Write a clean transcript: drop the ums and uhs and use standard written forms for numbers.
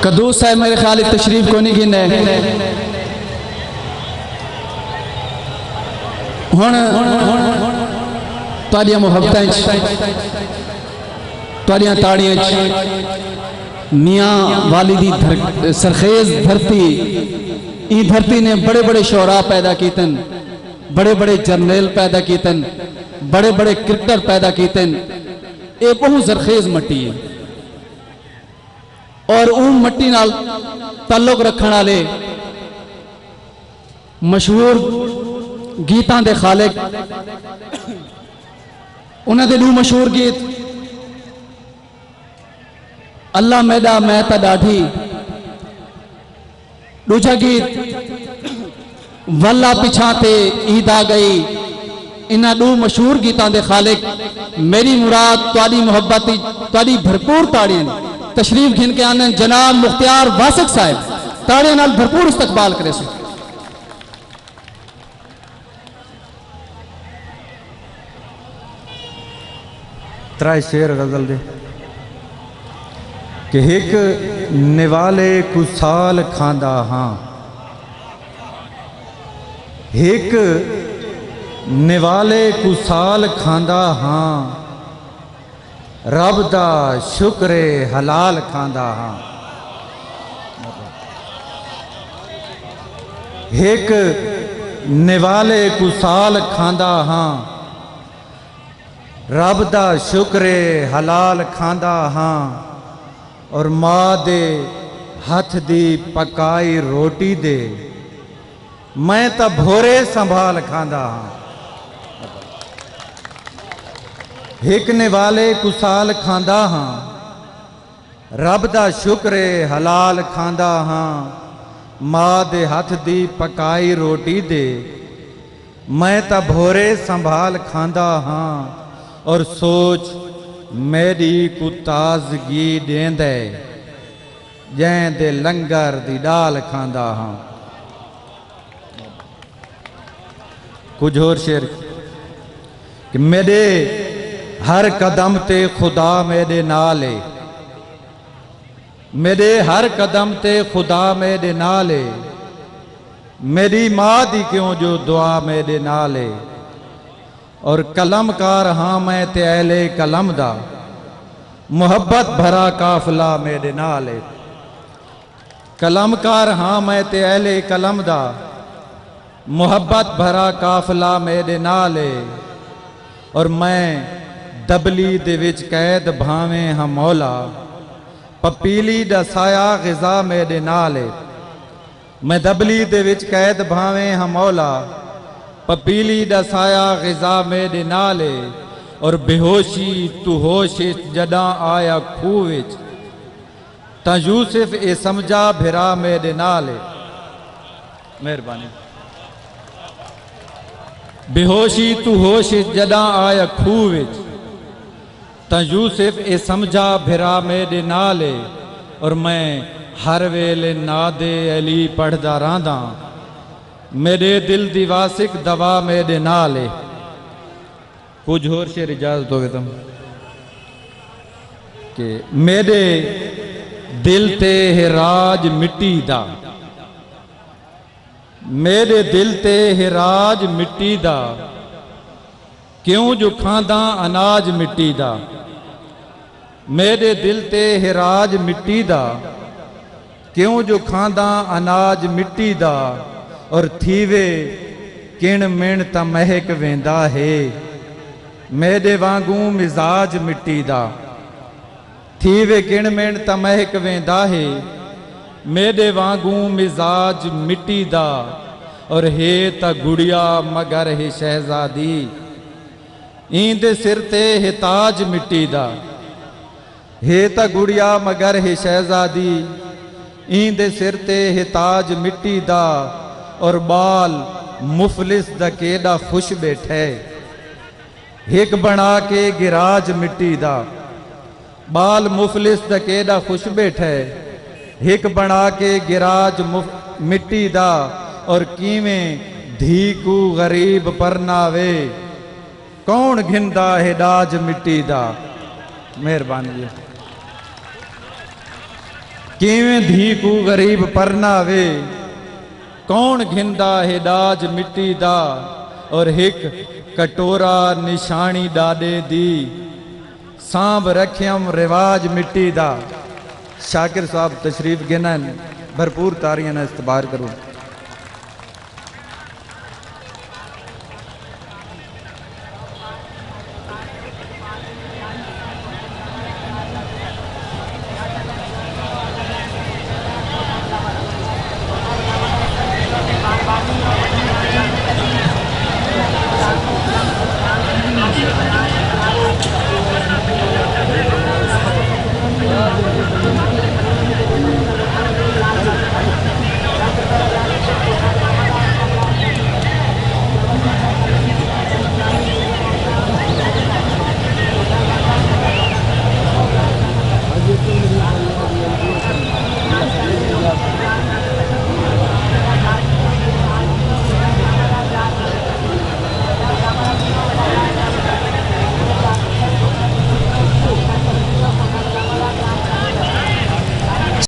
कदूस साहब मेरे ख्याल तशरीफ को नहीं गिने हुण तुहाडियां मुहब्बतां तुहाडियां ताड़ियां मियाँ वाली दी सरखेज धरती ई धरती ने बड़े बड़े शोरा पैदा कीतन, बड़े बड़े जर्नल पैदा कीतन, बड़े बड़े क्रिकेटर पैदा कीतन। ये बहुत सरखेज मट्टी है और उन मट्टी नाल ताल्लुक रखने वाले मशहूर गीतां दे खालिक उन्हां दे दो मशहूर गीत अल्लाह मैदा मैं ता डाढ़ी, दूजा गीत वल्ला पिछा ते ईद आ गई। इन्हां दो मशहूर गीतां दे खालिक मेरी मुराद तुहाडी मुहब्बत तुहाडी भरपूर ताड़ियां तशरीफ घिन के आने जनाब मुख्तियार वासक साहब ताड़ियां नाल भरपूर इस्तकबाल करे सो। त्रै शेर गजल दे कि एक निवाले कुसाल खांदा हाँ, एक निवाले कुसाल खांदा हाँ, रब दा शुक्रे हलाल खांदा हाँ। एक निवाले कुसाल खांदा हाँ, रब दा शुक्रे हलाल खांदा हाँ, और माँ दे हथ दी पकाई रोटी दे मैं तो भोरे संभाल खांदा हाँ। हिकने वाले कुसाल खांदा हाँ, रब दा शुक्रे हलाल खांदा हाँ, माँ दे हथ दी पकाई रोटी दे मैं तो भोरे संभाल खांदा हाँ, और सोच मेरी को ताजगी देंदे जैं दे लंगर दी डाल खांदा हाँ। कुछ और शेर कि मेरे हर कदम ते खुदा मेरे नाले, मेरे हर कदम ते खुदा मेरे नाले, मेरी माँ दी क्यों जो दुआ मेरे नाले, और कलमकार हाँ मैं ते अहले कलम दा मोहब्बत भरा काफिला मेरे नाले। कलमकार हाँ मैं ते अहले कलम दा मोहब्बत भरा काफिला मेरे नाले, और मैं दबली दे विच कैद भावें हाँ मौला, पपीली दा साया गिजा मेरे नाले। मैं दबली दे विच कैद भावें हाँ मौला, पपीली दा साया गिजा मेरे नाले, और बेहोशी तू होश जदा आया खूह विच, ता यूसुफ ए समझा भिरा मेरे नाले। मेहरबानी। बेहोशी तू होश जदा आया खूह विच, ता यूसुफ ए समझा भिरा मेरे नाले, और मैं हर वेले नादे अली पढ़दा रांदा, मेरे दिल दी वासिक दवा मेरे नाले। कुछ और शेर इजाजत हो गए तुम कि मेरे दिल ते है राज मिट्टी दा, मेरे दिल ते है राज मिट्टी दा, क्यों जो खांदा अनाज मिट्टी दा। मेरे दिल ते है राज मिट्टी दा, क्यों जो खांदा अनाज मिट्टी दा, और थीवे किण मिण ता महक वेंदा है, मेरे वांगू मिजाज मिट्टी दा। थीवे किण मिण ता महक वेंदा है, मेरे वांगू मिजाज मिट्टी दा, और हे ता गुड़िया मगर है शहजादी, इंदे सिर ते है ताज मिट्टी दा। हे ता गुड़िया मगर है शहजादी, इंदे सिर ते है ताज मिट्टी दा, और बाल मुफलिस दा केड़ा खुश बैठे, हिक बना के गिराज मिट्टी दा। बाल मुफलिस दा केड़ा खुश बैठे, हिक बना के गिराज मिट्टी दा, और कीवें धी को गरीब परनावे, कौन घिंदा है दाज मिट्टी दा। मेहरबानी किवें धी को गरीब परनावे, कौन घिंदा है दाज मिट्टी दा, और हिक कटोरा निशानी डाडे दी, सांभ रखियम रिवाज मिट्टी दा। शाकिर साहब तशरीफ गिनन, भरपूर तारियां ना इस्तबार करो।